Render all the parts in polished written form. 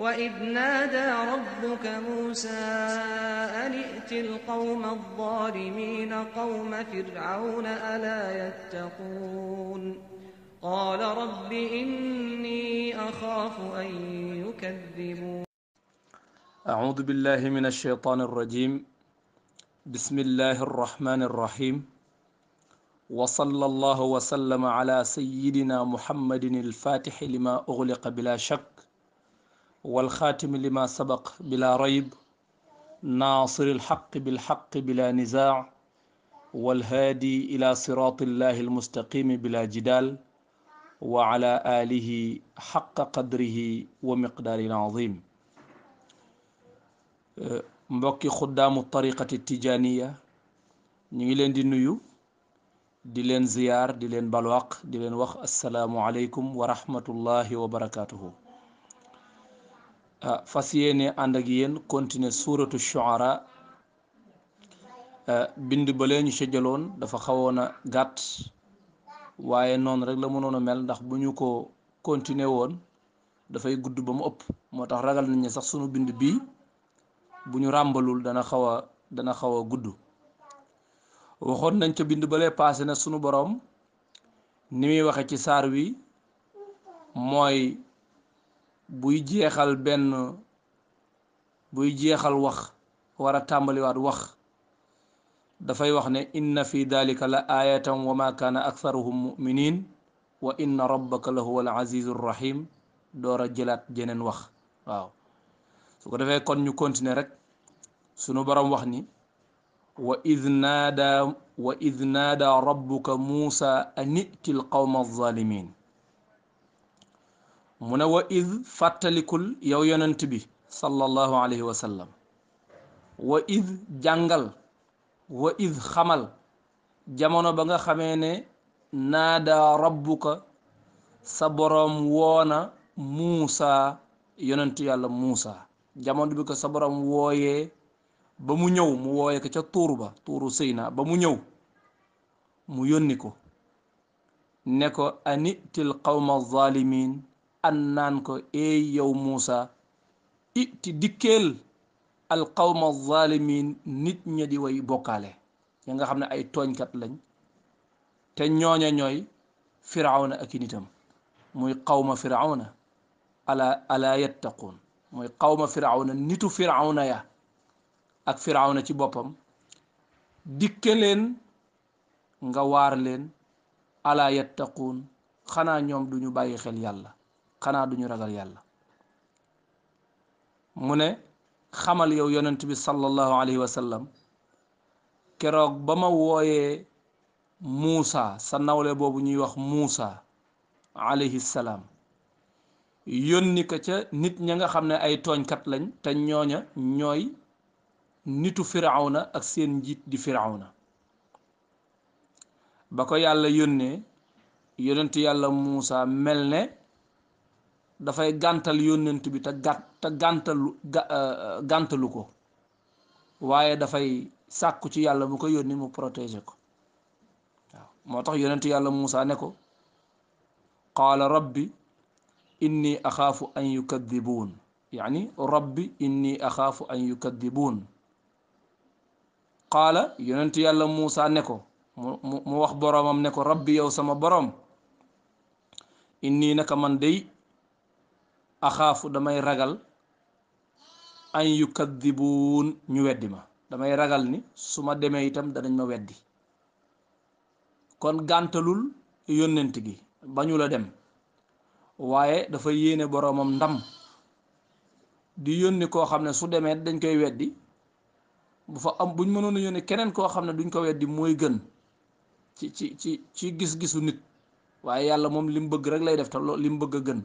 وإذ نادى ربك موسى أن ائت القوم الظالمين قوم فرعون ألا يتقون قال رب إني أخاف أن يكذبون أعوذ بالله من الشيطان الرجيم بسم الله الرحمن الرحيم وصلى الله وسلم على سيدنا محمد الفاتح لما أغلق بلا شك والخاتم لما سبق بلا ريب ناصر الحق بالحق بلا نزاع والهادي إلى صراط الله المستقيم بلا جدال وعلى آله حق قدره ومقدار عظيم. mbokki xuddaamu tariqati tijaniya ñu ngi leen di nuyu di leen ziyaar di leen balwaq di leen wax assalaamu aleykum wa rahmatullahi wa barakatuhu. fas yéene ànd ak yéen continuer suuratu shuara. bind ba lee ñu ca jëloon dafa xawoon a gàtt waaye noonu rek la mënoon a mel ndax bu ñu ko continuer woon dafay gudd ba mu ëpp moo tax ragal nañ ne sax sunu bind bii bu ñu ràmbalul dana xaw a gudd. waxoon nañ ca bind balee paase na sunu boroom ni muy waxe ci saar wi mooy buy jeexal wax war a tàmbaliwaat wax dafay wax ne inna fi dalika la ayatan wa ma kaana aktharuhum muminin wa inna rabbaka la huwa al azizu rahim door a jëlaat jeneen wax. waaw su ko defee kon ñu continuer rek sunu borom wax ni wa id naada rabbuka muusa an iti l qawma alzalimin mu ne wa id fàttalikul yow yonent bi sallallahu alayhi wa sallam wa id jàngal wa id xamal jamono ba nga xamee ne naada rabbuka sa boroom woona muusa yonent yàlla muusa jamono bi ko sa borom wooyee ba mu ñëw mu wooyee ko ca tuuru Seyna ba mu ñëw mu yónni ko ne ko anitil qawma zalimin an naan ko eey yow Muusa iti dikkeel al qawma zalimin nit ña di way bokkaale ña nga xam ne ay tooñkat lañ te ñooña ñooy firawna ak i nitam muy qawma firawna ala yattaquun mooy qawma firawna nitu firawna ya ak firawna ci boppam dikke leen nga waar leen ala yattaquun xanaa ñoom duñu bàyyi xel yàlla xanaa duñu ragal yàlla. mu ne xamal yow yonent bi sallallahu alayhi wa sallam keroog ba ma wooyee Muusa sa nawle boobu ñuy wax Muusa alayhi salaam yónni ko ca nit ña nga xam ne ay tooñkat lañ te ñooña ñooy nitu firawna ak seen njiit di firawna. ba ko yàlla yónnee yonent yàlla Muusa mel ne dafay gàntal yónnent bi te gàntalu ko waaye dafay sàkku ci yàlla mu ko yónni mu protéger ko. waaw moo tax yonent yàlla Muusa ne ko qaala rabbi inni axaafu an yukadibuun yaani rabbi inni axaafu an yukadibuun qaala yonent yàlla Muusa ne ko mu wax boroomam ne ko rabbi yow sama boroom inni naka man day axaafu damay ragal an yukadibuun ñu weddi ma damay ragal ni su ma demee itam danañ ma weddi. kon gàntalul yónnent gi bañu la dem waaye dafa yéene boroomam ndam di yónni koo xam ne su demee dañ koy weddi bu fa am buñ mënoon a yónni keneen koo xam ne duñ ko weddi mooy gën ci gis-gisu nit waaye yàlla moom li mu bëgg rek lay def te li mu bëgg a gën.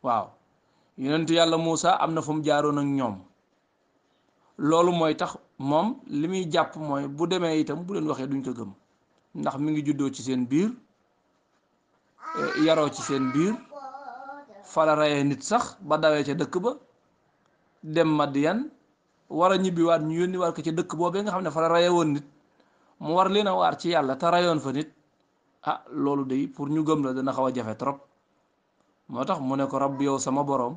waaw yonent yàlla Muusa am na fu mu jaaroon ak ñoom loolu mooy tax moom li muy jàpp mooy bu demee itam bu leen waxee duñ ko gëm ndax mi ngi juddoo ci seen biir yaroo ci seen biir fala rayee nit sax ba dawee ca dëkk ba dem Madiyan war a ñibbiwaat ñu yónni waat ko ca dëkk boobee nga xam ne fala rayee woon nit mu war leen a waar ci yàlla te rayoon fa nit loolu day pour ñu gëm la dana xaw a jafe trop moo tax mu ne ko rabbi yow sama boroom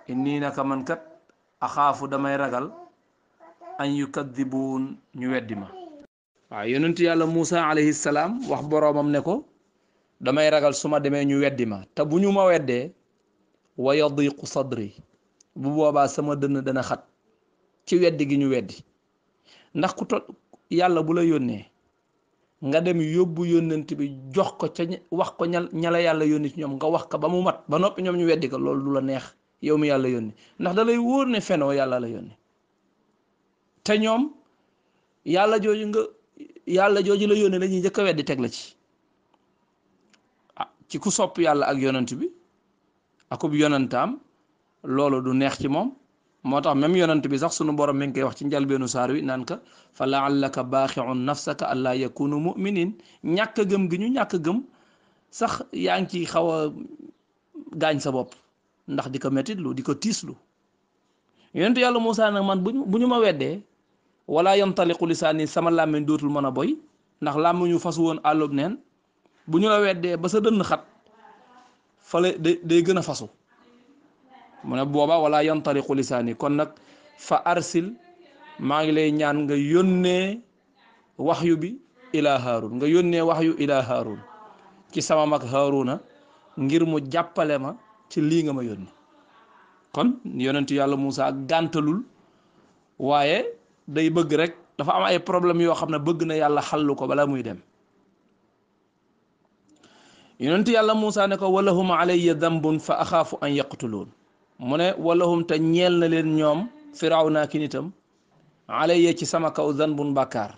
inni naka man kat axaafu damay ragal an yukadibuun ñu weddi ma. waaw yonent yàlla Muusa alayhi salaam wax boroomam ne ko damay ragal su ma demee ñu weddi ma te bu ñu ma weddee wa yadiqu sadri bu boobaa sama dënn dana xat ci weddi gi ñu weddi. ndax ku to yàlla bu la yónnee nga dem yóbbu yónnent bi jox ko ca wax ko ñala yàlla yónni ci ñoom nga wax ko ba mu mat ba noppi ñoom ñu weddi ko loolu du la neex yow mi yàlla yónni ndax da lay wóor ne fenoo yàlla la yónni te ñoom yàlla jooju la yónni la ñuy njëkk a weddi teg la ci ci ku sopp yàlla ak yonent bi akub yonentaam loolu du neex ci moom. moo tax même yonent bi sax sunu borom mi ngi koy wax ci njalbeenu saar wi naan ka fa laallaka baaxiun nafsaka allaa yakunu muminin ñàkk gëm gi ñu ñàkk gëm sax yaa ngi ci xaw a gaañ sa bopp ndax di ko mettitlu di ko tiislu. yonent yàlla Muusaa nag man bu ñu ma weddee wala yantaliqu lisaani sama làmmiñ dootul mën a boy ndax làmmiñu fasu woon àllub neen bu ñu la weddee ba sa dënn xat fale day gën a fasu. mu ne booba wala yantaliqu lisaani kon nag fa arsil maa ngi lay ñaan nga yónnee waxyu bi ila Haarun nga yónnee waxyu ila Haarun ci sama mag Haaruna ngir mu jàppale ma ci lii nga ma yónni. kon yonentu yàlla Muusaa gàntalul waaye day bëgg rek dafa am ay problème yoo xam ne bëgg na yàlla xallu ko bala muy dem. yonentu yàlla Muusaa ne ko walahum alayya dambun fa axaafu an yaqtuluun mu ne walahum te ñeel na leen ñoom Firawna ki nitam alayya ci sama kaw zanbun bàkkaar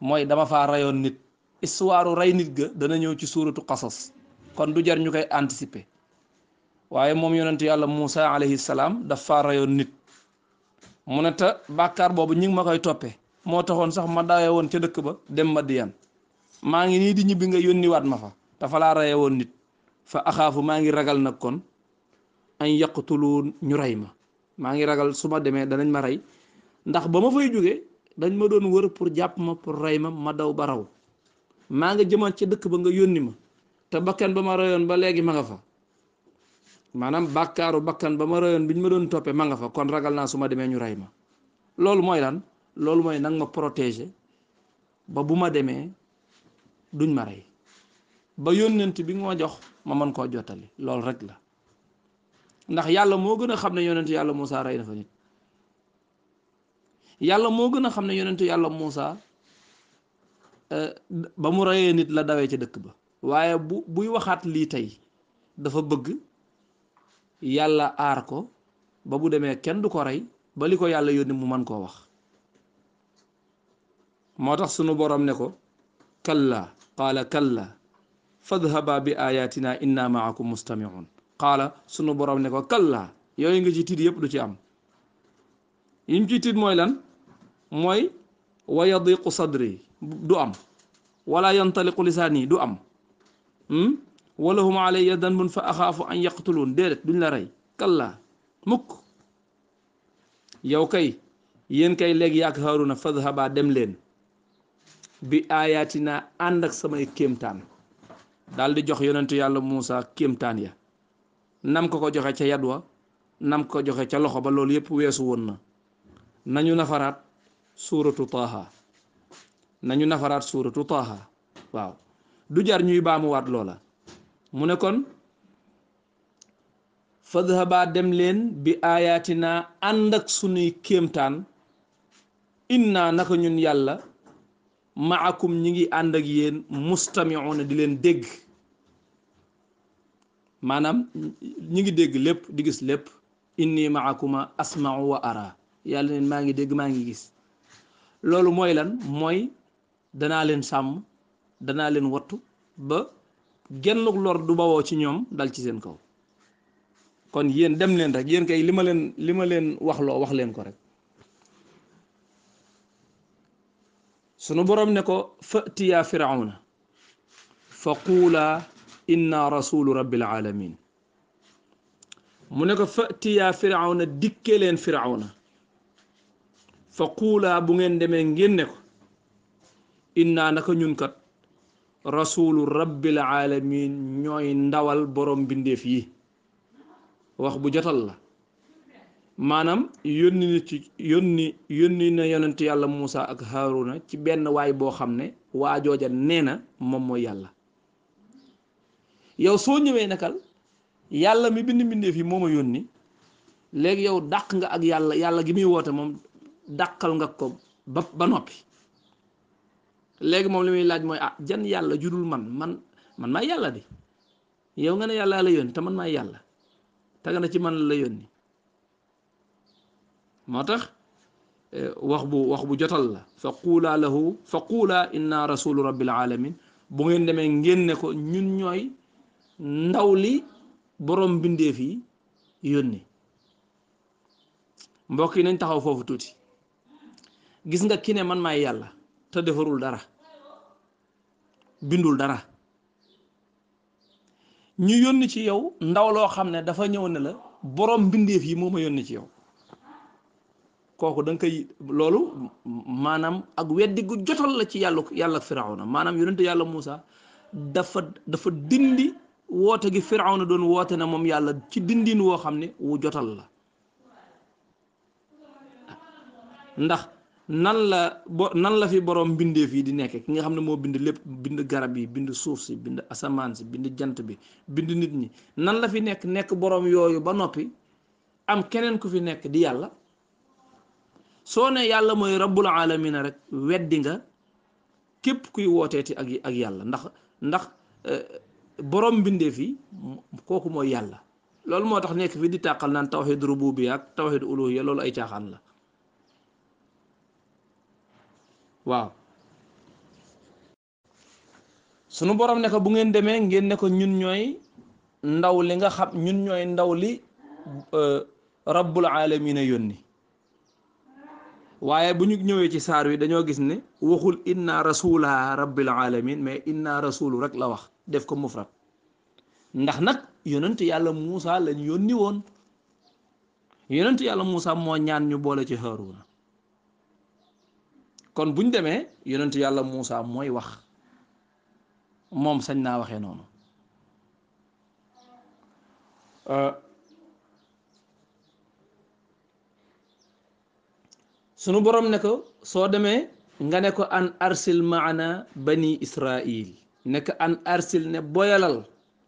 mooy dama faa rayoon nit. histoire rey nit ga dana ñëw ci suuratu Qasas kon du jar ñu koy anticiper waaye moom yonentu yàlla Muusaa alayhi salaam daf faa rayoon nit. mu ne te bàkkaar boobu ñi ngi ma koy toppee moo taxoon sax ma dawee woon ca dëkk ba dem Madiyan maa ngi nii di ñibbi nga yónniwaat ma fa dafa laa raye woon nit fa axaafu maa ngi ragal nag kon an yaqtuluun ñu rey ma maa ngi ragal su ma demee danañ ma rey ndax ba ma fay jóge dañ ma doon wër pour jàpp ma pour rey ma daw ba raw maa nga jëmaat ca dëkk ba nga yónni ma te bakkan ba ma rayoon ba léegi ma nga fa maanaam bàkkaaru bakkan ba ma rayoon bi ñu ma doon toppee ma nga fa kon ragal naa su ma demee ñu rey ma. loolu mooy lan loolu mooy nag ma protéger ba bu ma demee duñ ma rey ba yónnent bi nga ma jox ma mën koo jottali loolu rek la ndax yàlla moo gën a xam ne yonent yàlla Muusaa rey na fa nit. yàlla moo gën a xam ne yonent yàlla Muusaa ba mu reyee nit la dawee ca dëkk ba waaye buy waxaat lii tey dafa bëgg yàlla aar ko ba bu demee kenn du ko rey ba li ko yàlla yónni mu mën koo wax. moo tax sunu borom ne ko kalla qaala kalla fadhaba bi ayatina inna maakum mustamiun qaala sunu borom ne ko kalla yooyu nga ci tiit yëpp du ci am. yiñ ci tiit mooy lan mooy wa yadiqu sadri du am wala yantaliqu lisaani du am walahum alayya danbun fa axaafu an yaqtuluun déedéet duñ la rey kalla mukk. yow kay yéen kay léegi yaak Haaruna fadhaba dem leen bi ayatina ànd ak samay kéemtaan daal di jox yonentu yàlla Muusaa kéemtaan ya nam ko joxe ca yadwa nam ko joxe ca loxo ba loolu yëpp weesu woon na. nañu nafaraat suuratu Taaha waaw du jar ñuy baamuwaat loola. mu ne kon fadhaba dem leen bi ayatina ànd ak sunuy kéemtaan inna naka ñun yàlla maakum ñi ngi ànd ak yéen mustamiuna di leen dégg maanaam ñi ngi dégg lépp di gis lépp. inni maakuma asma'u wa ara yàlla neen maa ngi dégg maa ngi gis. loolu mooy lan mooy danaa leen sàmm danaa leen wattu ba genn lor du bawoo ci ñoom dal ci seen kaw. kon yéen dem leen rek yéen kay li ma leen waxloo wax leen ko rek. sunu borom ne ko fa'tiya firawna fa quula inna rasulu rabbil alamin mu ne ko fa'tiya firawna dikke leen firawna fa quula bu ngeen demee ngeen ne ko inna naka ñun kat rasulu rabbil alamin ñooy ndawal borom bindeef yi wax bu jotal la maanaam yónni na yonent yàlla Muusa ak Haaruna ci benn waay boo xam ne waa jooja nee na moom mooy yàlla. yow soo ñëwee nakal yàlla mi bind mbindeef yi moo ma yónni léegi yow dàq nga ak yàlla gi muy woote moom dàqal nga ko ba noppi léegi moom li muy laaj mooy jan yàlla judul man maay yàlla di yow nga ne yàlla la yónni te man maay yàlla taga na ci man la yónni moo tax wax bu jotal la fa quulaa inna rasulu rabbil alamin bu ngeen demee ngeen ne ko ñun ñooy ndaw li borom mbindeef yi yónni. mbokk yi nañ taxaw foofu tuuti gis nga ki ne man maay yàlla te defarul dara bindul dara ñu yónni ci yow ndaw loo xam ne dafa ñëw ne la borom mbindeef yi moo ma yónni ci yow kooku da nga koy loolu maanaam ak weddi gu jotal la ci yàlla ak Firawna maanaam yonente yàlla Muusa dafa dindi woote gi Firawna doon woote na moom yàlla ci dindin woo xam ne wu jotal la ndax nan la fi borom mbindeef yi di nekk ki nga xam ne moo bind lépp bind garab yi bind suuf si bind asamaan si bind jant bi bind nit ñi nan la fi nekk borom yooyu ba noppi am keneen ku fi nekk di yàlla soo ne yàlla mooy rabbul alamina rek weddi nga képp kuy wooteeti ak yàlla ndax borom mbindeef yi kooku mooy yàlla loolu moo tax nekk fi di tàqal naan tawxid rububiyya ak tawxid uluhiyya loolu ay caaxaan la waaw sunu borom ne ko bu ngeen demee ngeen ne ko ñun ñooy ndaw li nga xam ñun ñooy ndaw li rabbul alamina yónni waaye bu ñu ñëwee ci saar wi dañoo gis ne waxul inna rasula rabbil alamin mais inna rasulu rek la wax def ko mufrad ndax nag yonent yàlla Muusa lañ yónni woon yonent yàlla Muusa moo ñaan ñu boole ci Haaruna kon buñ demee yonent yàlla Muusa mooy wax moom sañ naa waxee noonu sunu borom ne ko soo demee nga ne ko an arsil maana bani israil ne ko an arsil ne boyalal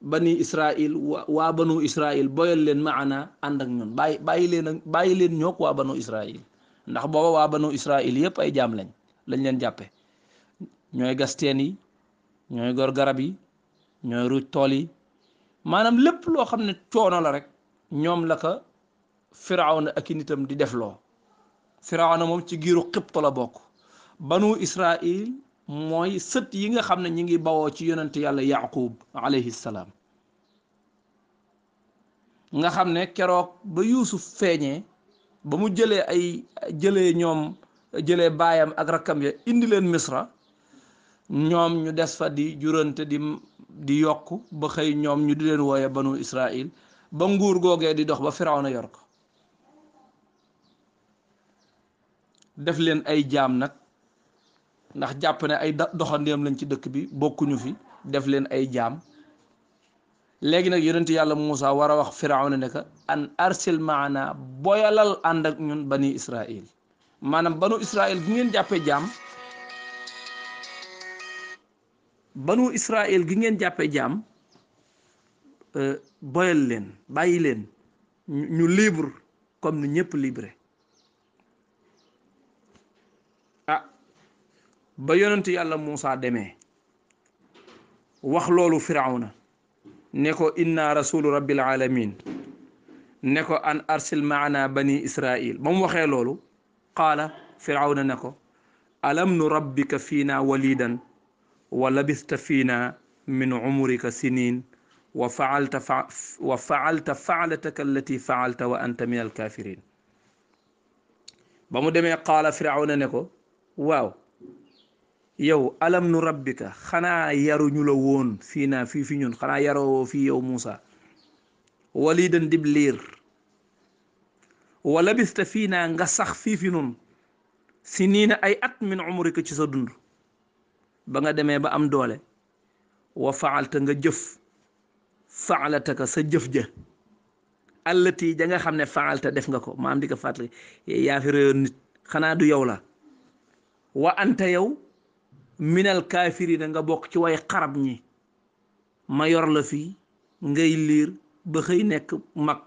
bani israil waa banu israil boyal leen maana ànd ak ñun bàyyi leen ñook waa banu israil ndax booba waa banu israil yépp ay jaam lañ leen jàppe ñooy gas teen yi ñooy gor garab yi ñooy ruuj tool yi maanaam lépp loo xam ne coono la rek ñoom la ko Firawna ak i nitam di def loo Firawna moom ci giiru Xibt la bokk banu Israil mooy sët yi nga xam ne ñi ngi bawoo ci yonent yàlla Yaqub alayhi salaam nga xam ne keroog ba Yuusuf feeñee ba mu jëlee baayam ak rakkam ya indi leen Misra ñoom ñu des fa di jurante di yokk ba xëy ñoom ñu di leen wooye banu Israil ba nguur googee di dox ba Firawna yor ko def leen ay jaam nag ndax jàpp ne ay doxandéem lañ ci dëkk bi bokkuñu fi def leen ay jaam léegi nag yonent yàlla Muusa war a wax Firawna ne ka an arsil maana boyalal ànd ak ñun bani Israil maanaam banu Israil gi ngeen jàppee jaam boyal leen bàyyi leen ñu libre comme ni ñëpp libre ba yonent yàlla Muusa demee wax loolu Firawna ne ko inna rasulu rabbil alamin ne ko an arsil maana bani Israil ba mu waxee loolu qaala Firawna ne ko alam nu rabbika fiina walidan wa labista fiina min umrika sinin wa faalta faalataka allati faalta wa anta min alkafirin ba mu demee qaala Firawna ne ko waaw yow alam nu rabbika xanaa yaruñu la woon fii naa fii fi ñun xanaa yaroo fii yow Muusa walidan dib liir wa labista fii naa nga sax fii fi nun si nii na ay at min umrika ci sa dund ba nga demee ba am doole wa faalta nga jëf faalataka sa jëf ja allati ja nga xam ne faalta def nga ko maam di ko fàttali yaa fi réyoon nit xanaa du yow la wa anta yow minal kaafirina nga bokk ci way xarab ñi ma yor la fii ngay liir ba xëy nekk mag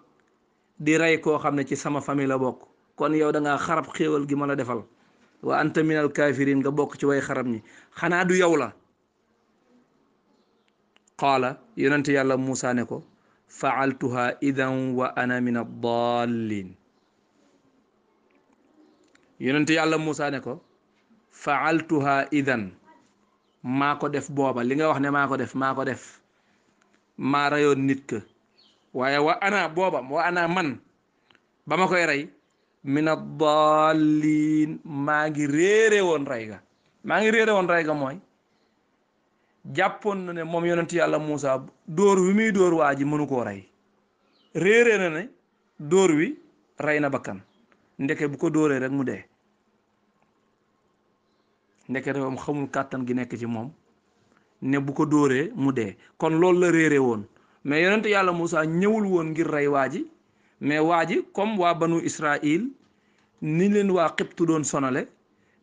di rey koo xam ne ci sama famille la bokk kon yow da ngaa xarab xéewal gi ma la defal wa anta minal kaafirin nga bokk ci way xarab ñi xanaa du yow la qaala yonent yàlla Muusa ne ko faaltuha idan wa ana min addallin yonent yàlla Muusa ne ko faaltuha idan maa ko def booba li nga wax ne maa ko def maa reyoon nit ka waaye wa ana booba wa ana man ba ma koy rey min addallin maa ngi réere woon rey ga mooy jàppoon na ne moom yonent yàlla Muusa dóor wi muy dóor waa ji mënu koo rey réere na ne dóor wi rey na bakkan ndeke bu ko dóoree rek mu dee ndeke dafa am xamul kàttan gi nekk ci moom ne bu ko dóoree mu dee kon loolu la réere woon mais yonent yàlla Muusa ñëwul woon ngir rey waa ji mais waa ji comme waa banu Israil ni leen waa Xibtu doon sonale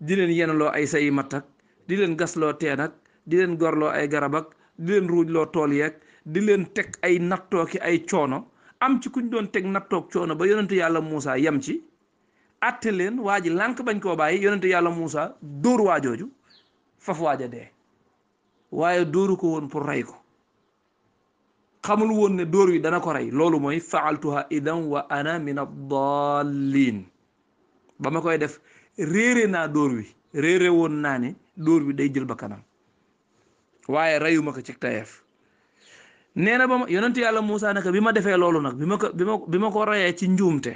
di leen yenaloo ay sayi mattak di leen gasloo teen ak di leen gorloo ay garab ak di leen ruujloo tool yeeg di leen teg ay nattooki ay coono am ci kuñ doon teg nattoog coono ba yonent yàlla Muusa yem ci atte leen waa ji lànk bañ koo bàyyi yonent yàlla Muusa dóor waajooju faf waaja dee waaye dóoru ko woon pour rey ko xamul woon ne dóor wi dana ko rey loolu mooy faaltuha idan wa ana min addallin ba ma koy def réere naa dóor wi réere woon naa ne dóor wi day jël ba kanam waaye reyuma ko ci tayeef nee na ba ma yonent yàlla Muusa naka bi ma defee loolu nag bi ma ko reyee ci njuumte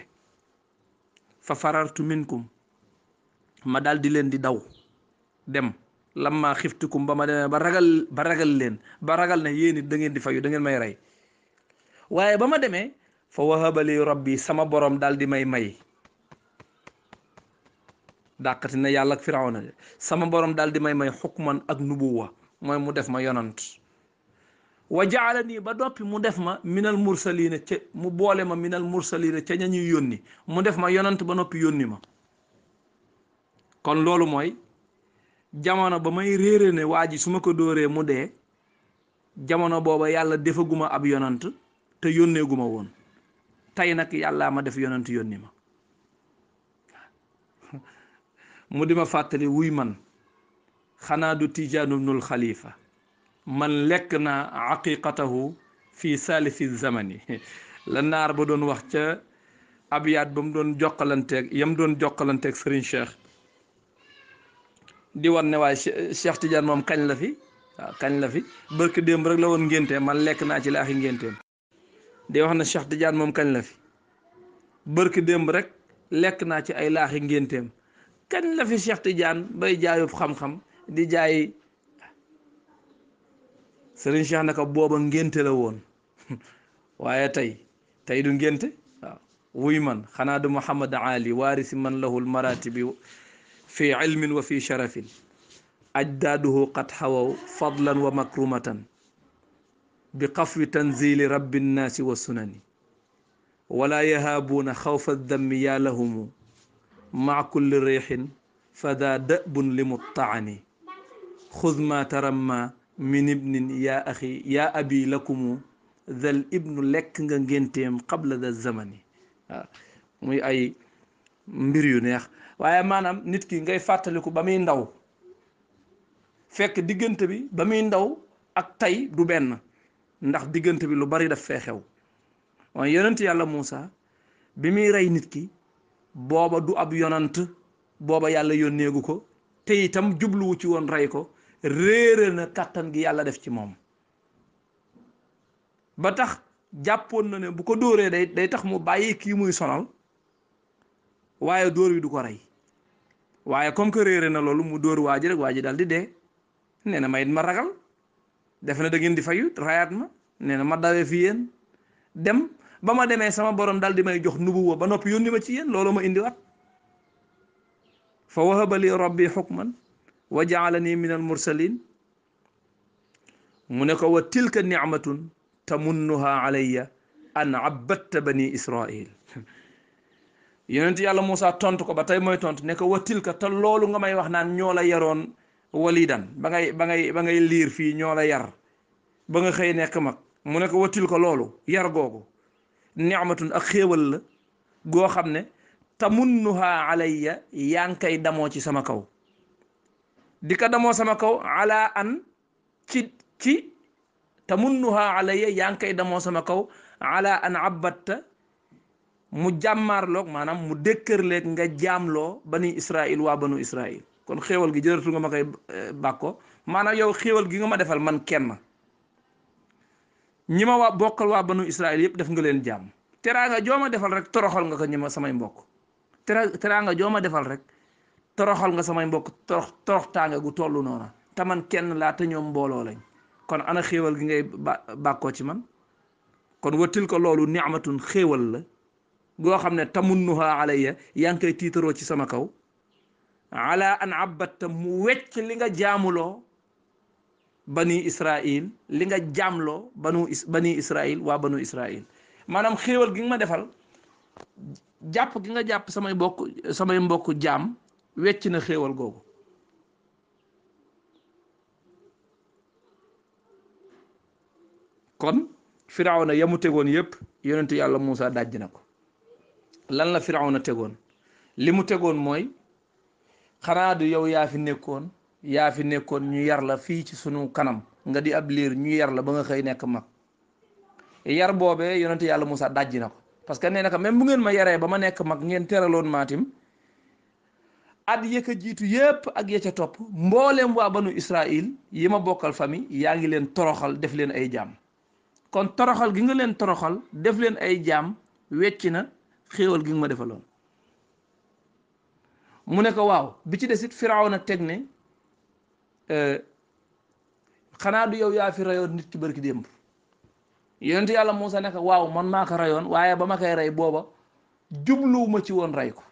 fa farartu minkum ma daal di leen di daw dem lamma xiftukum ba ma demee ba ragal ne yéen it da ngeen di fayu da ngeen may rey waaye ba ma demee fa wahabali rabbi sama borom daal di may dàqati na yàlla ak firawna sama borom daal di may xukman ak nubuwa mooy mu def ma yonant wa jaalani ba doppi mu def ma minal mursalina ca mu boole ma minal mursalina ca ña ñuy yónni mu def ma yonant ba noppi yónni ma kon loolu mooy jamono ba may réere ne waa ji su ma ko dóoree mu dee jamono booba yàlla defaguma ab yonant te yónneeguma woon tey nag yàllaa ma def yonant yónni ma mu di ma fàttali wuy man xanaa du Tijaanu ibnul Xalifa man lekk naa aqiqatahu fi salisi zamani la naar ba doon wax ca abiyaat ba mu doon jokkalanteeg Serigne Cheikh di wan ne waaye Cheikh Tidiane moom kañ la fi waaw kañ la fi barki démb rek la woon ngénteem man lekk naa ci laaxi ngénteem di wax ne Cheikh Tidiane moom kañ la fi barki démb rek lekk naa ci ay laaxi ngénteem kañ la fi Cheikh Tidiane bay jaayub xam-xam di jaay Serigne Cheikh naka booba ngénte la woon waaye tey du ngénte waaw wuy man xanaa du Muhammad Ali waarisi man lahul maratibi fi ilmin wa fi sharafin ajdaaduhu qad xawaw fadlan wa makrumatan bi qafwi tanzili rabbi nnaasi wa sunani wala yahaabuuna xawfa dammi yaa lahumu maa kulli riixin fa daa da'bun li muttaani xud ma taramma min ibnin yaa axi yaa abi lakumu zal ibnu lekk nga ngénteem qabla da zamani waaw muy ay mbir yu neex waaye maanaam nit ki ngay fàttaliku ba muy ndaw fekk diggante bi ba muy ndaw ak tey du benn ndax diggante bi lu bari daf fee xew waaye yonent yàlla Muusa bi muy rey nit ki booba du ab yonant booba yàlla yónneegu ko te itam jubluwu ci woon rey ko réere na kàttan gi yàlla def ci moom ba tax jàppoon na ne bu ko dóoree day tax mu bàyyi kii muy sonal waaye dóor wi du ko rey waaye comme que réere na loolu mu dóor waa ji rek waa ji daal di dee nee na mayit ma ragal def na da ngeen di fayu rayaat ma nee na ma dawee fi yéen dem ba ma demee sama borom daal di may jox nubuwa ba noppi yónni ma ci yéen loolu ma indiwaat fa wahaba li rabbi xukman wa jaalani min al mursalin mu ne ko wa tilka nicmatun tamunnuha alayya an abadta bani israil yonent yàlla Moussa tontu ko ba tey mooy tontu ne ko wa tilka te loolu nga may wax naan ñoo la yaroon walidan ba ngay liir fii ñoo la yar ba nga xëy nekk mag mu ne ko wa tilka loolu yar googu ni'matun ak xéewal la goo xam ne tamunnuha alayya yaa ngi koy damoo ci sama kaw di ko damoo sama kaw ala an ci tamunnuha alayya yaa ngi koy damoo sama kaw ala an abbatta mu jàmmaarloog maanaam mu dëkkërleeg nga jaamloo bani israil waa banu israil kon xéewal gi jërëtul nga ma koy bàkko maanaam yow xéewal gi nga ma defal man kenn ñi ma bokkal waa banu israil yëpp def nga leen jaam teraanga jooma defal rek toroxal nga ko ñi ma samay mbokk teraanga jooma defal rek toroxal nga samay mbokk torox tànga gu tollu noona te man kenn laa te ñoom mbooloo lañ kon ana xéewal gi ngay bàkkoo ci man kon wattil ko loolu ni'matun xéewal la goo xam ne tamunnuha alayya yaa ngi koy tiitaroo ci sama kaw ala an abbatta mu wecc li nga jaamuloo bani israil li nga jaamloo bani israil waa banu israil maanaam xéewal gi nga ma defal jàpp gi nga jàpp samay mbokk jaam wecc na xéewal googu kon firawna yamu tegoon yépp yonentu yàlla Moussa dajj na ko lan la firawna tegoon li mu tegoon mooy xanaa du yow yaa fi nekkoon ñu yar la fii ci sunu kanam nga di ab liir ñu yar la ba nga xëy nekk mag yar boobee yonentu yàlla Moussa dajj na ko parce que nee na ko même bu ngeen ma yaree ba ma nekk mag ngeen teraloon maatim at yëkka jiitu yépp ak ya ca topp mbooleem waa banu Israil yi ma bokkal famille yaa ngi leen toroxal def leen ay jaam kon toroxal gi nga leen toroxal def leen ay jaam wecc na xéewal gi nga ma defaloon mu ne ko waaw bi ci desit Firawna teg ne xanaa du yow yaa fi rayoon nit ki barki démb yonent yàlla Moussa ne ko waaw man maa ko rayoon waaye ba ma koy rey booba jubluwuma ci woon rey ko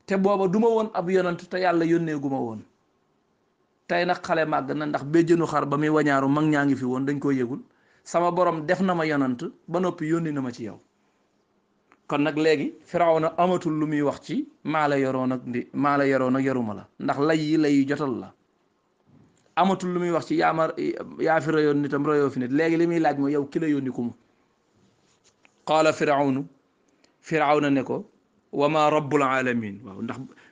te booba duma woon ab yonent te yàlla yónnee gu ma woon tey nag xale màgg na ndax béjjënu xar ba muy wañaaru mag ñaa ngi fi woon dañ ko yëgul sama borom def na ma yonant ba noppi yónni na ma ci yow kon nag léegi Firawna amatul lu muy wax ci maa la yoroon ak yaruma la ndax lay jotal la amatul lu muy wax ci yaa fi rayoon nitam rayoo fi nit léegi li muy laaj mooy yow ki la yónni ku mu qaala Firawna ne ko wa ma rabbul alamin waaw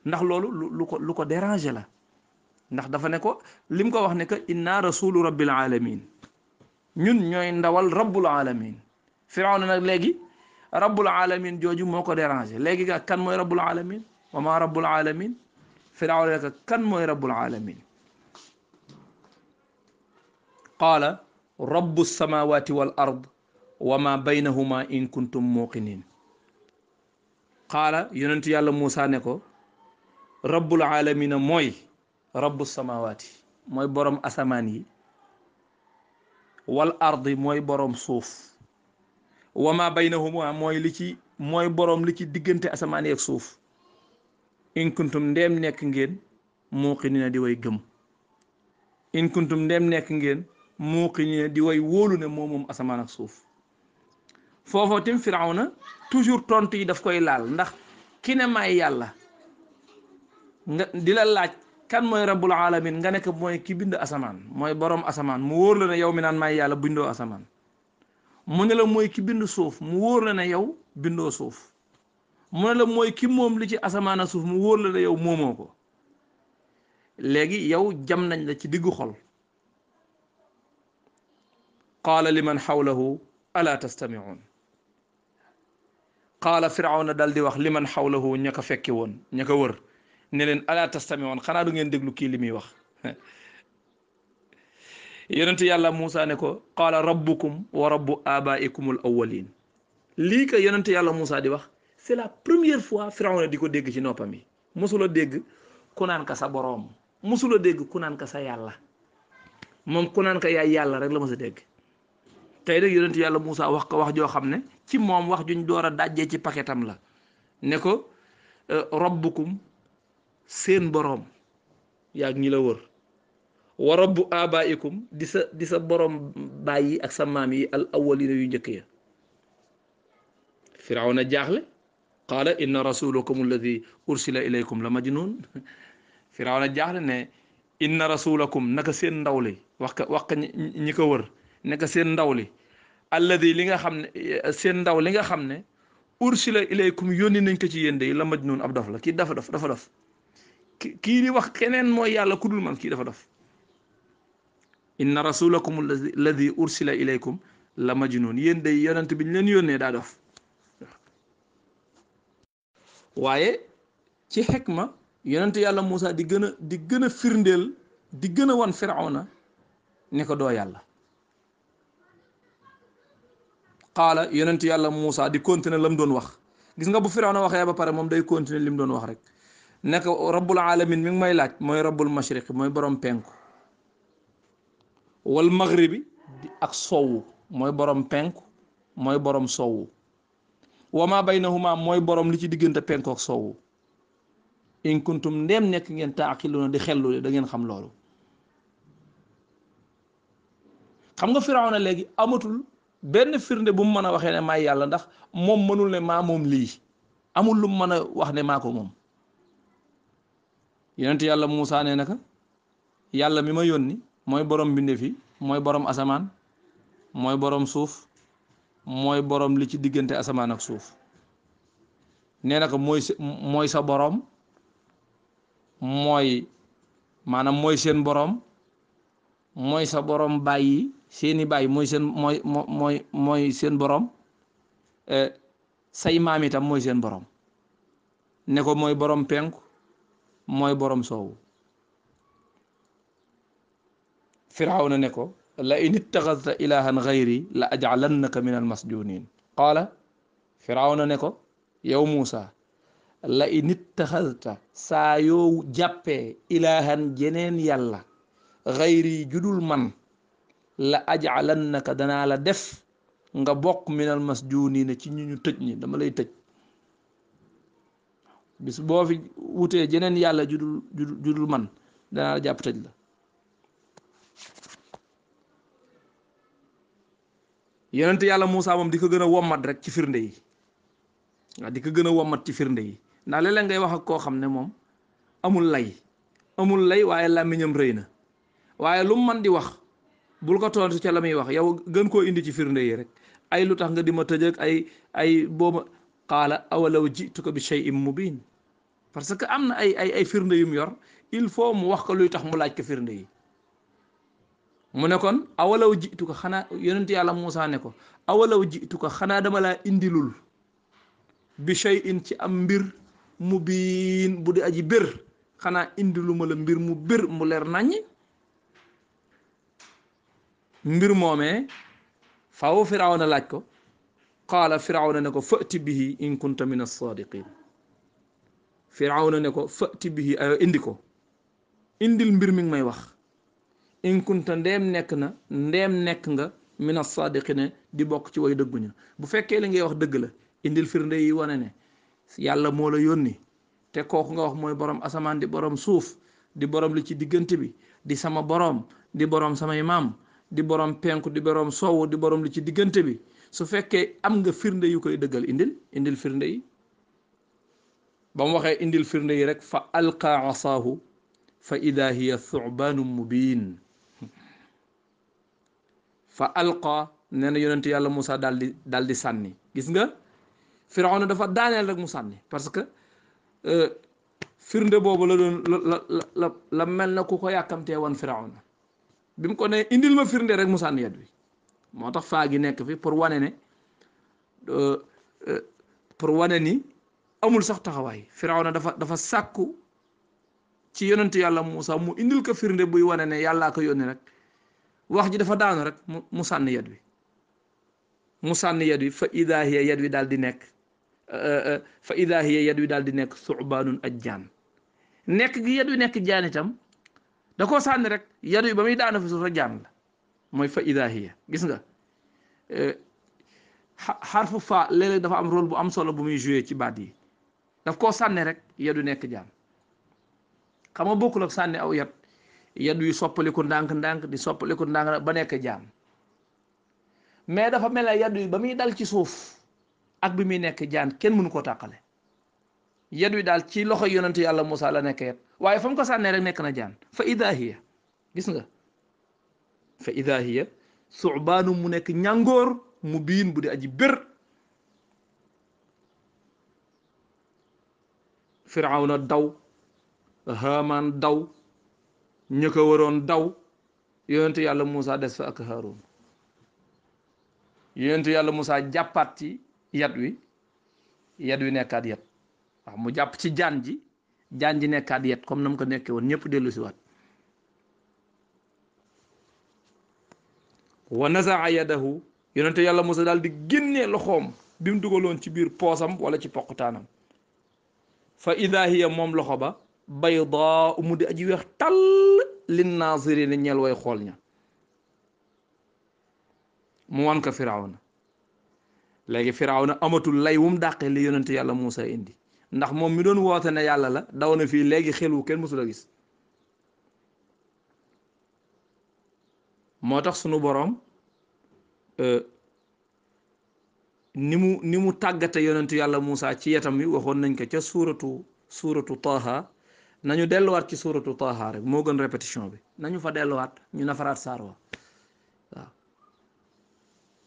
ndax loolu lu ko déranger la ndax dafa ne ko lim ko wax ne que inna rasulu rabbil alamin ñun ñooy ndawal rabbul alamin Firawna nag léegi rabbul alamin jooju moo ko déranger léegi ga kan mooy rabbul alamin wa ma rabbul alamin Firawna nag kan mooy rabbul alamin qaala rabbu samawati wal ard wa ma baynahuma in kuntum muqinin qaala yonentu yàlla Moussa ne ko rabbul alamina mooy rabbu samawati mooy borom asamaan yi wal ardi mooy borom suuf wa ma baynahuma mooy borom li ci diggante asamaan yi ak suuf in kuntum ndeem nekk ngeen muuqinina di way gëm in kuntum ndeem nekk ngeen muuqinina di way wóolu ne moom asamaan ak suuf foofoo tim Firawna toujours tontu yi daf koy laal ndax ki ne may yàlla nga di la laaj kan mooy rabbul alamin nga nekk mooy ki bind asamaan mooy borom asamaan mu wóor la ne yow mi naan may yàlla bindoo asamaan mu ne la mooy ki bind suuf mu wóor la ne yow bindoo suuf mu ne la mooy ki moom li ci asamaan ak suuf mu wóor la ne yow moomoo ko léegi yow jam nañ la ci diggu xol qaala liman xawlahu ala tastami'un qaala Firawna dal di wax liman xawlahu ña ko fekke woon ña ko wër ne leen ala tastami'un xanaa du ngeen déglu kii li muy wax yonentu yàlla Moussa ne ko qaala rabbukum wa rabbu abaikum al awwalin lii ka yonentu yàlla Moussa di wax c'est la première fois Firawna di ko dégg ci noppam yi mosula dégg ku naan ka sa boroom mosula dégg ku naan ka sa yàlla moom ku naan ka yaay yàlla rek la mos a dégg tey nag yonentu yàlla Moussa wax ko wax joo xam ne ci moom wax juñ door a dajjee ci paquetam la ne ko rabbukum seen boroom yaag ñi la wër wa rabbu abaikum di sa boroom bàyyi ak sa maam yi al awwalina yu njëkk ya firawna jaaxle qaala inna rasulakum alladi ursila ilaykum la majnun firawna jaaxle ne inna rasulakum naka seen ndaw li wax ka ñi ko wër naka seen ndaw li alladi li nga xam ne seen ndaw li nga xam ne ursila ilaykum yónni nañ ko ci yéen de la majnun ab dof la kii dafa dof kii di wax keneen mooy yàlla ku dul man kii dafa dof inna rasulakum alladi ursila ilaykum la majnun yéen day yonent bi ñu leen yónnee daa dof waaye ci xikma yonent yàlla Moussa di gën a firndeel di gën a wan firawna ne ko doo yàlla qaala yonent yàlla Moussa di continuer lam doon wax gis nga bu firawna waxee ba pare moom day continuer lim doon wax rek ne ko rabbul alamin mi ngi may laaj mooy rabbul mashriq mooy borom penku wal maghribi ak sowu mooy borom penku mooy borom sowu wa ma baynahuma mooy borom li ci diggante penku ak sowu in kuntum ndéem nekk ngeen taaqiluna di xellu da ngeen xam loolu xam nga firawna léegi amatul benn firnde bu mu mën a waxee ne maay yàlla ndax moom mënul ne maa moom lii amul lu mu mën a wax ne maa ko moom yonent yàlla Moussa nee naka yàlla mi ma yónni mooy borom mbindeef yi mooy borom asamaan mooy borom suuf mooy borom li ci diggante asamaan ak suuf nee na ko mooy sa borom mooy maanaam mooy seen borom mooy sa borom bàyyi seeni bàyyi mooy seen borom say maam itam mooy seen borom ne ko mooy borom penku mooy borom soowu firawna ne ko la in ittaxadta ilahan gayri la ajcalannaka min almasjunin qaala firawna ne ko yow Muusa la in ittaxadta saa yoo jàppee ilahan jeneen yàlla gayri judul man la ajcalannaka danaa la def nga bokk min almasjunina ci ñu tëj ñi dama lay tëj bis boo fi wutee jeneen yàlla judul man danaa la jàpp tëj la yonent yàlla Moussa moom di ko gën a wommat rek ci firnde yi waaw di ko gën a wommat ci firnde yi ndax léeg-léeg ngay wax ak koo xam ne moom amul lay waaye làmmiñam rëy na waaye lu mu man di wax bul ko tontu ca la muy wax yow gën koo indi ci firnde yi rek ay lu tax nga di ma tëj ak ay booba qaala awalaw jituka bi shay'in mubin parce que am na ay firnde yu mu yor il faut mu wax ko luy tax mu laaj ko firnde yi mu ne kon awalaw jituka xanaa yonent yàlla Moussa ne ko awalaw jituka xanaa dama laa indilul bi shay'in ci am mbir mubin bu di aji bir xanaa indilu ma la mbir mu bir mu leer naññi mbir moomee faaw firawna laaj ko qaala firawna ne ko fati bihi in kunta min as-sadiqin firawna ne ko fati bihi ayo indi ko indil mbir mi ngi may wax in kunta ndeem nekk nga min as-sadiqin di bokk ci way dëgguña bu fekkee li ngay wax dëgg la indil firnde yi wane ne yàlla moo la yónni te kooku nga wax mooy borom asamaan di borom suuf di borom li ci diggante bi di sama borom di borom samay maam di borom penku di borom soowu di borom li ci diggante bi su fekkee am nga firnde yu koy dëggal indil firnde yi ba mu waxee indil firnde yi rek fa alqa asaahu fa ida hiya thu'banun mubin fa alqa nee na yonent yàlla Moussa daal di sànni gis nga Firawna dafa daaneel rek mu sànni parce que firnde boobu la doon la mel na ku ko yàkkamtee woon Firawna bi mu ko ne indil ma firnde rek mu sànni yet wi moo tax faa gi nekk fi pour wane ni amul sax taxawaay Firawna dafa sàkku ci yonent yàlla Moussa mu indil ko firnde buy wane ne yàllaa ko yónni rek wax ji dafa daanu rek mu sànni yet wi fa ida hiya yet wi daal di nekk thu'banun ajjaan nekk gi yet wi nekk jaan itam da koo sànni rek yet wi ba muy daanu fi suuf rek jaan la mooy fa ida hiya gis nga xarfu fa léeg-léeg dafa am rôle bu am solo bu muy joué ci baat yi daf koo sànni rek yet wi nekk jaan xam nga bokkul ak sànni aw yet wi soppaliku ndànk-ndànk di soppaliku ndànk ba nekk jaan mais dafa mel ne yet wi ba muy dal ci suuf ak bi muy nekk jaan kenn mënu koo tàqale yet wi daal ci loxo yonent yàlla Moussa la nekk yet waaye fa mu ko sànnee rek nekk na jaan fa ida hiya gis nga fa ida hiya subaanu mu nekk ñàngoor mu biin bu di aji bér firawna daw Haamaan daw ña ko waroon daw yonent yàlla Moussa des fa ak Haaruun yonent yàlla Moussa jàppaat ci yat wi nekkaat yat waaw mu jàpp ci jaan ji nekkaat yet comme na mu ko nekkee woon ñëpp dellu si waat wa nazaa yadahu yonente yàlla Musa daal di génnee loxoom bi mu dugaloon ci biir poosam wala ci poqutaanam fa ida hiya moom loxo ba baydaa mu di aji weex tàll lin naazirina ñeel way xool ña mu wan ko firawna léegi firawna amatul lay wum dàqee li yonente yàlla Musa indi ndax moom mi doon woote ne yàlla la daw na fii léegi xelu kenn mësul a gis moo tax sunu boroom ni mu tàggate yonentu yàlla Moussa ci yetam wi waxoon nañ ko ca suuratu Taaha nañu delluwaat ci suuratu Taaha rek moo gën répétition bi nañu fa delluwaat ñu nafaraat saar wa waaw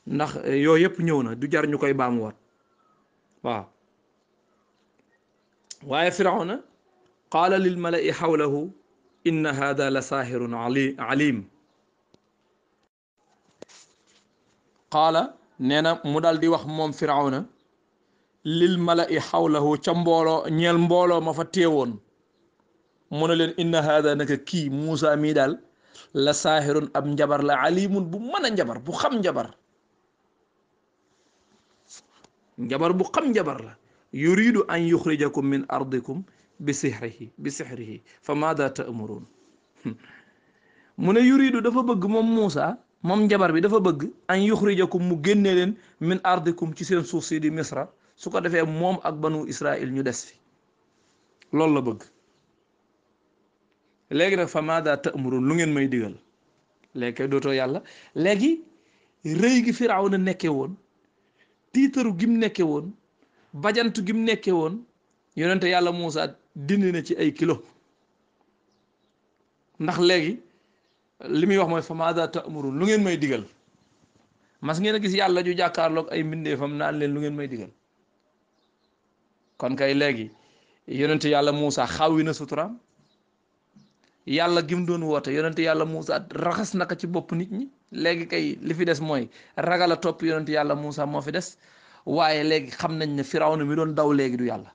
ndax yooyu yëpp ñëw na du jar ñu koy baamuwaat waaw waaye firawna qaala lil mala'i xawlahu inna hada la saahirun alim qaala nee na mu daal di wax moom firawna lil mala'i xawlahu ca mbooloo ñeel mbooloo ma fa teewoon mu ne leen inna hada naka kii Muusa mii daal la saahirun ab njabar la alimun bu mën a njabar bu xam njabar bu xam njabar la yuridu an yuxrijakum min ardikum bi sixrihi fa maada ta'murun mu ne yuridu dafa bëgg moom Muusa moom njabar bi dafa bëgg an yuxrijakum mu génne leen min ardikum ci seen suuf si di misra su ko defee moom ak banu Israil ñu des fi loolu la bëgg léegi nag fa maada ta'murun lu ngeen may digal léegi kay dootoo yàlla léegi rëy gi Firawna nekke woon tiitaru gim nekke woon bajantu gim nekke woon yonente yàlla Muusa dindi na ci ay kilo ndax léegi li muy wax mooy fa maada ta'murun lu ngeen may digal mas ngeen a gis yàlla ju jàkkaarloog ay mbindeefam naan leen lu ngeen may digal kon kay léegi yonente yàlla Muusa xawwi na suturaam yàlla gim doon woote yonente yàlla Muusa raxas naka ci bopp nit ñi léegi kay li fi des mooy ragal a topp yonente yàlla Muusa moo fi des waaye léegi xam nañ ne Firawna mi doon daw léegi du yàlla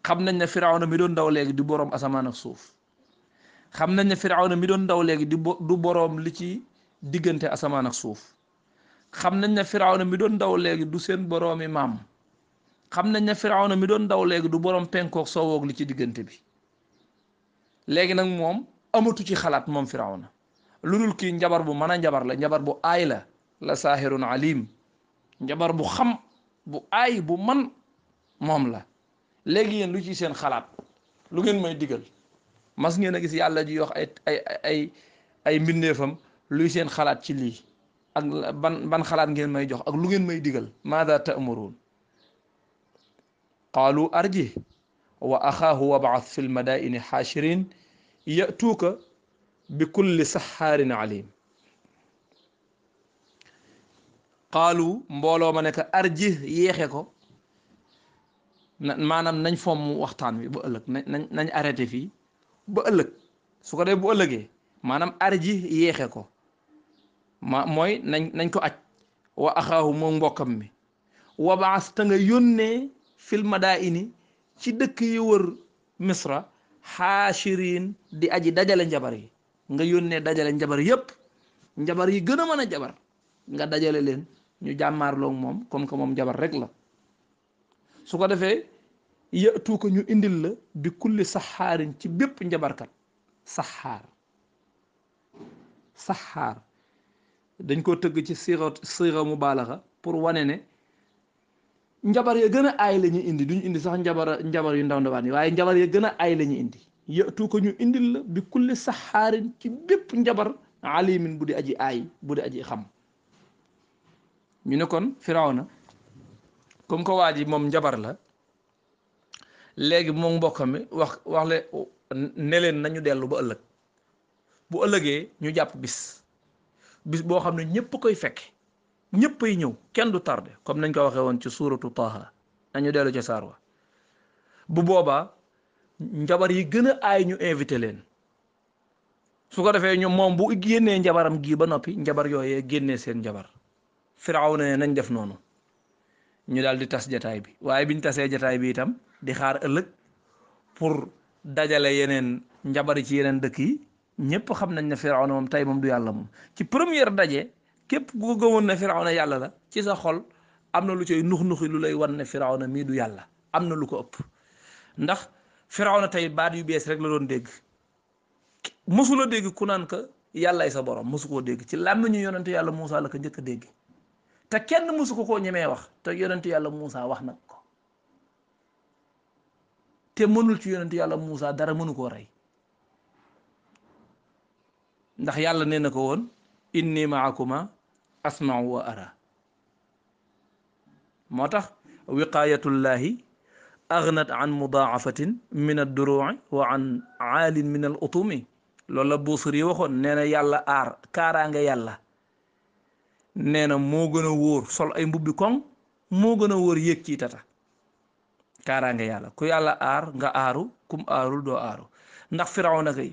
xam nañ ne Firawna mi doon daw léegi du boroom asamaan ak suuf xam nañ ne Firawna mi doon daw léegi du boroom li ci diggante asamaan ak suuf xam nañ ne Firawna mi doon daw léegi du seen boroomi maam xam nañ ne Firawna mi doon daw léegi du boroom penkook soowoog li ci diggante bi léegi nag moom amatu ci xalaat moom Firawna lu dul kii njabar bu mën a njabar la njabar bu aay la saahirun alim njabar bu xam bu aay bu man moom la léegi yéen lu ci seen xalaat lu ngeen may digal mas ngeen a gis yàlla ji wax ay mbindeefam luy seen xalaat ci lii ak ban xalaat ngeen may jox ak lu ngeen may digal maada ta'murun qaalu arji wa axaahu wab'ath fi lmadaini xaashirin ya'tuuka bi kulli saxaarin alim qaalu mbooloo ma ne ko arji yéexe ko maanaam nañ fomm waxtaan wi ba ëllëg nañ arrêté fii ba ëllëg su ko dee bu ëllëgee maanaam arji yéexe ko mooy nañ ko aj wa axaahu moom mbokkam mi wabaas ta nga yónnee fil madaini ci dëkk yi wër misra xaashirin di aji dajale njabar yi nga yónnee dajale njabar yépp njabar yi gën a mën a jabar nga dajale leen ñu jàmmaarloog moom comme que moom njabar rek la su ko defee yëtu ko ñu indil la bi kulli saxaarin ci bépp njabarkat saxaar dañ ko tëgg ci siira mubaalaxa pour wane ne njabar ya gën a aay la ñu indi duñ indi sax njabar yu ndaw ndawaan yi waaye njabar ya gën a aay la ñu indi yëtu ko ñu indil la bi kulli saxaarin ci bépp njabar alimin bu di aji aay bu di aji xam ñu ne kon Firawna comme ko waa ji moom njabar la léegi moom mbokkam mi wax le ne leen nañu dellu ba ëllëg bu ëllëgee ñu jàpp bis boo xam ne ñëpp koy fekke ñëpp ay ñëw kenn du tardé comme nañ ko waxee woon ci suuratu Taaha nañu dellu ca saar wa bu boobaa njabar yi gën a aay ñu invité leen su ko defee ñoom moom bu génnee njabaram gii ba noppi njabar yooyee génnee seen njabar Firawna ne nañ def noonu ñu daal di tas jataay bi waaye biñ tasee jataay bi itam di xaar ëllëg pour dajale yeneen njabari ci yeneen dëkk yi ñëpp xam nañ ne Firawna moom tey moom du yàlla moom ci première daje képp ku ko gëmoon ne Firawna yàlla la ci sa xol am na lu cay nux-nuxi lu lay wan ne Firawna mii du yàlla am na lu ko ëpp ndax Firawna tey baat yu bees rek la doon dégg mësula dégg ku naan ko yàllay sa borom mësu koo dégg ci làmmiñu yonente yàlla Muusa la ko njëkk a dégg te kenn mësu ko koo ñemee wax te yonente yàlla Muusa wax nag ko te mënul ci yonente yàlla Muusa dara mënu koo rey ndax yàlla nee na ko woon inni maakuma asma'u wa ara moo tax wiqayatullahi aghnat an mudaafatin min ad-duru'i wa an aalin min al utumi loolu la Buusiri yi waxoon nee na yàlla aar kaaraange yàlla nee na moo gën a wóor sol ay mbubbi koŋ moo gën a wóor yéeg ci tata kaaraange yàlla ku yàlla aar nga aaru kum aarul doo aaru ndax Firawna kay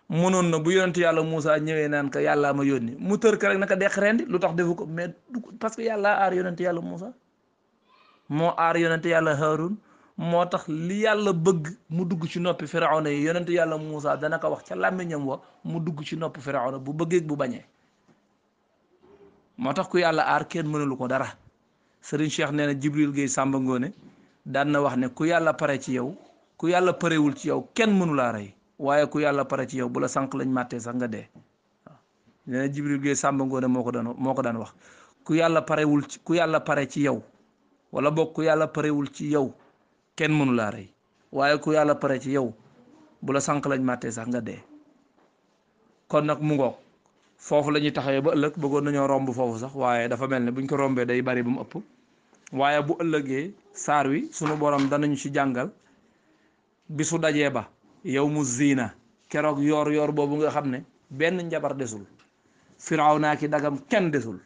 mënoon na bu yonent yàlla Muusa ñëwee naan ka yàllaa ma yónni mu tër ka rek naka deq rendi lu tax defu ko mais parce que yàlla aar yonent yàlla Muusa moo aar yonent yàlla Haarun moo tax li yàlla bëgg mu dugg ci noppi Firawna yi yonent yàlla Muusa dana ko wax ca làmmiñam wa mu dugg ci noppi Firawna bu bëggee bu bañee moo tax ku yàlla aar kenn mënalu ko dara Serigne Cheikh nee na Jibril Gueye Samba Ngone daan na wax ne ku yàlla pare ci yow ku yàlla parewul ci yow kenn mënulaa rey waaye ku yàlla pare ci yow bu la sànq lañ màttee sax nga dee waaw nee na Jibril Gueye Samba Ngone moo ko daan wax ku yàlla pare ci yow wala boog ku yàlla parewul ci yow kenn mënu laa rey waaye ku yàlla pare ci yow bu la sànq lañ màttee sax nga dee kon nag mu ngoog foofu la ñuy taxawee ba ëllëg bëggoon nañoo romb foofu sax waaye dafa mel ne buñ ko rombee day bari ba mu ëpp waaye bu ëllëgee saar wi sunu borom danañu ci jàngal bisu dajee ba yow mu ziina keroog yoor boobu nga xam ne benn njabar desul Firawna ki dagam kenn desul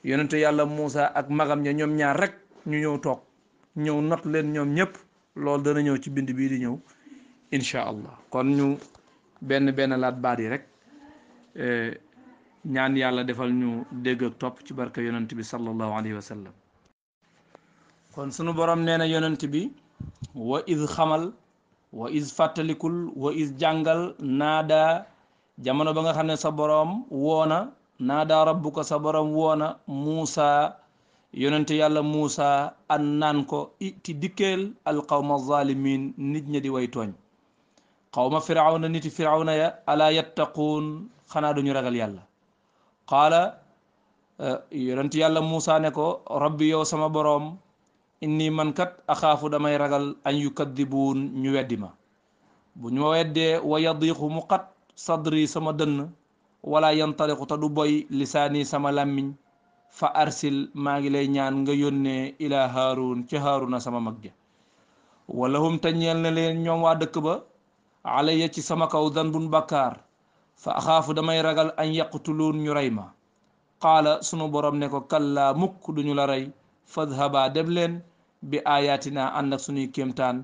yonente yàlla Muusa ak magam ña ñoom ñaar rek ñu ñëw toog ñëw not leen ñoom ñëpp loolu dana ñëw ci bind bii di ñëw incha allah kon ñu benn laat baat yi rek ñaan yàlla defal ñu dégg ak topp ci barka yonent bi sallallahu alayhi wa sallam kon sunu borom nee na yonent bi wa iz xamal wa iz fàttalikul wa iz jàngal naada jamono ba nga xam ne sa borom woona naada rabbuka sa borom woona Muusa yonent yàlla Muusa an naan ko iti dikkeel alqawma zalimin nit ña di way tooñ qawma firawna niti firawna ya ala yattaquun xanaa duñu ragal yàlla qaala yonent yàlla Muusa ne ko rabbi yow sama boroom inni man kat axaafu damay ragal an yukaddibuun ñu weddi ma bu ñu ma weddee wa yadiqu mu qat sadri sama dënn wala yantaliqu ta du boy lisaani sama làmmiñ fa arsil maa ngi lay ñaan nga yónnee ila haarun ci haaruna sama mag ja wala hum te ñeel na leen ñoom waa dëkk ba alayya ci sama kaw danbun bakkaar fa axaafu damay ragal an yaqtuluun ñu rey ma qaala sunu borom ne ko kallaa mukk duñu la rey fadhaba dem leen bi ayatina ànd ak suñuy kéemtaan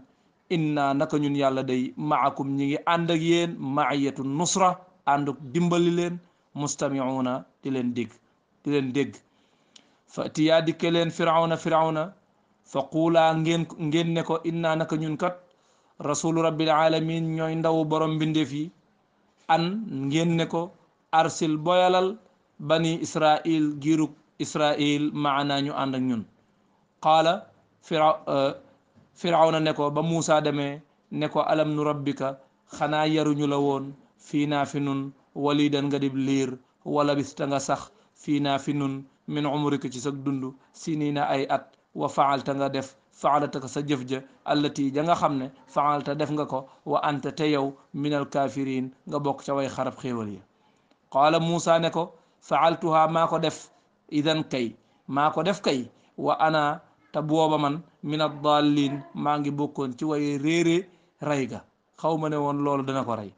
inna naka ñun yàlla day maakum ñi ngi ànd ak yéen maiyatu nusra ànd ak dimbali leen mustamiuuna di leen dégg fa tiyaa dikke leen firawna fa quulaa ngeen ne ko inna naka ñun kat rasulu rabbil alamin ñooy ndaw borom mbindeef yi an ngeen ne ko arsil boyalal bani israil giirug israil maana ñu ànd ak ñun qaala firawna ne ko ba Muusa demee ne ko alam nu rabbika xanaa yaruñu la woon fii naa fi nun walidan nga dib liir wala bista nga sax fii naa fi nun min umrika ci sag dund sinina ay at wa faalta nga def faalataka sa jëf ja allati ja nga xam ne faalta def nga ko wa anta te yow min al kafirin nga bokk ca way xarab xéewal ya qaala Muusa ne ko faaltuha maa ko def idan kay maa ko def kay wa ana te booba man min ad-dallin maa ngi bokkoon ci way réere rey ga xaw ma ne woon loolu dana ko rey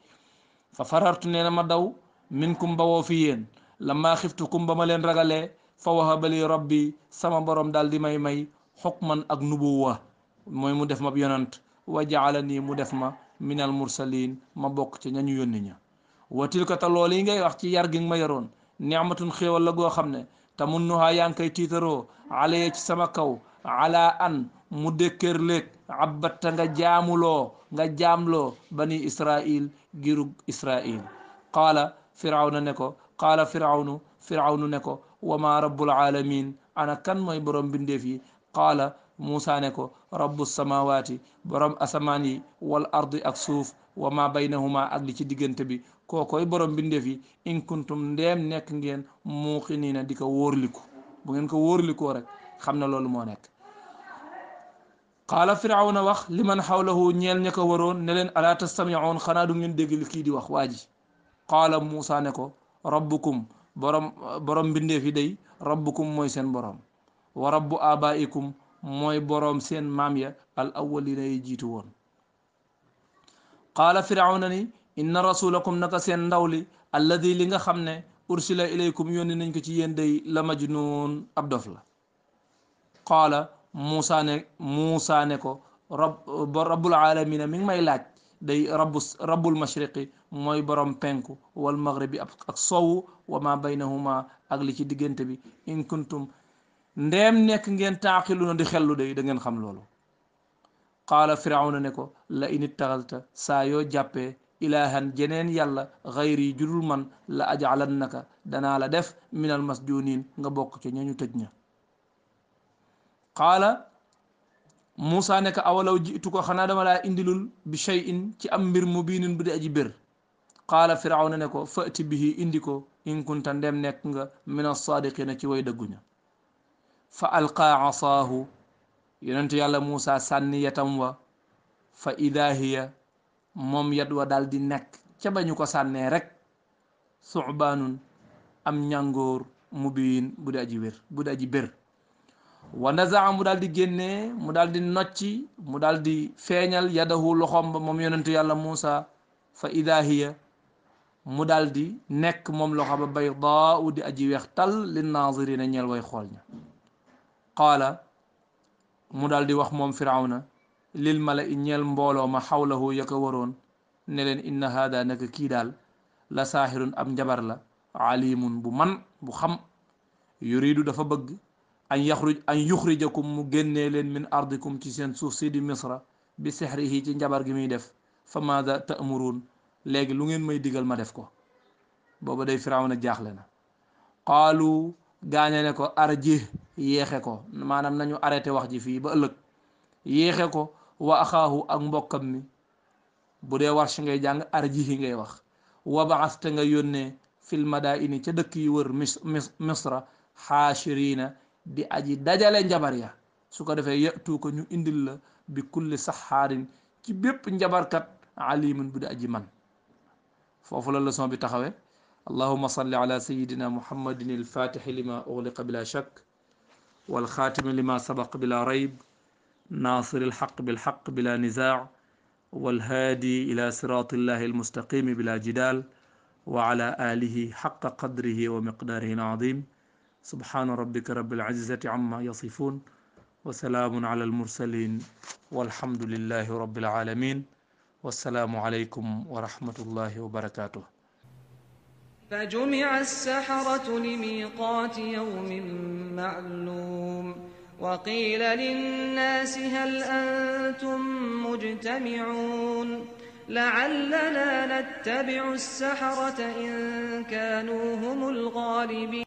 fa farartu nee na ma daw minkum bawoo fi yéen lamma xiftukum ba ma leen ragalee fa wahaba li rabbi sama borom daal di may xukman ak nubuwa mooy mu def ma yonant wa jaalani mu def ma minal mursalin ma bokk ci ñañu yónni ña wa tilka ta loolu yi ngay wax ci yar gi ma yaroon ni'matun xéewal la goo xam ne te mun nuhaa yaa ngi koy tiitaroo alaya ci sama kaw ala an mu dékkër léeg abbatta nga jaamloo bani israil girug israil qaala firawna ne ko qaala firawnu ne ko wa ma rabbul alamin ana kan mooy borom bindeef yi qaala Muusa ne ko rabbu samawati borom asamaan yi wal ardi ak suuf wa ma baynahuma ak li ci diggante bi kookoy borom bindeef yi in kuntum ndeem nekk ngeen muuqiniina di ko wóorliku bu ngeen ko wóorlikoo rek xam ne loolu moo nekk qaala firawna wax liman xawlahu ñeel ña ko waroon ne leen alaa tastami'uun xanaa du ngeen dégg li kii di wax waa ji qaala Muusa ne ko rabbukum borom bindeef yi day rabbukum mooy seen borom wa rabbu abaikum mooy borom seen maam ya al awwalina yi jiitu woon qaala firawna ni inna rasulakum naka seen ndaw li alladi li nga xam ne ursila ilaykum yónni nañ ko ci yéen day la majnun ab dof la qaala Muusa ne ko rabbul alamina mi ngi may laaj day rabbul mashriqi mooy borom penku wal maghribi ak sowu wa ma baynahuma ak li ci diggante bi in kuntum ndeem nekk ngeen taaqiluna di xellu day da ngeen xam loolu qaala firawna ne ko la in ittaxalta saa yoo jàppee ilahan jeneen yàlla xayri judul man la ajalannaka danaa la def minal masjunin nga bokk ca ñañu tëj ña qaala Muusa ne ko awalaw jiitu ko xanaa dama laa indilul bi shay'in ci am mbir mubiinin bu di aji bir qaala firawna ne ko fati bihi indi ko in kunta ndem nekk nga min as-saadiqina ci way dëgguña fa alqaa asaahu yonentu yàlla Muusa sànni yatam wa fa ida hiya moom yat wa daal di nekk ca bañu ko sànnee rek su'baanun am ñàngoor mubiin bu di aji bir wa nazaa mu daal di génnee mu daal di nocci mu daal di feeñal yadahu loxom ba moom yonentu yàlla Muusa fa ida hiya mu daal di nekk moom loxo ba baydaa di aji weex tal linnaazirina ñeel way xool ña qaala mu daal di wax moom firawna lil mala i ñeel mbooloo ma xawlahu ya ko waroon ne leen inna haada naka kii daal la saaxirun ab njabar la alimun bu man bu xam yuridu dafa bëgg an yuxrijakum mu génnee leen min ardikum ci seen suuf si di misra bi sixrihi ci njabar gi muy def fa maada ta'muruun léegi lu ngeen may digal ma def ko booba day firawna jaaxle na qaalu gaañe ne ko arji yéexe ko maanaam nañu arrêté wax ji fii ba ëllëg yéexe ko wa axaahu ak mbokkam mi bu dee warsh ngay jàng arjihi ngay wax wa baas te nga yónnee fil madaini ca dëkk yi wër misra xaashirina di aji dajale njabar ya su ko defee yatu ko ñu indil la bi kulli saxaarin ci bépp njabarkat alimun bu di aji man foofu la leçon bi taxawe allahuma salli ala sayidina muhammadin alfatixi lima ugliqa bila shak walxaatimi lima sabaq bila rayb nasir alxaq bilxaq bila nizaac walhaadi ila sirati illahi almustaqimi bila jidal wa ala alihi xaqa qadrihi wa miqdaarihi alazim subhana rabbika rabbil izzati amma yasifun wa salaamun ala almursalin walhamdulillahi rabbil alamin wassalaamu alaykum wa rahmatullahi wa barakatuh فجمع السحرة لميقات يوم معلوم وقيل للناس هل أنتم مجتمعون لعلنا نتبع السحرة إن كانوا هم الغالبين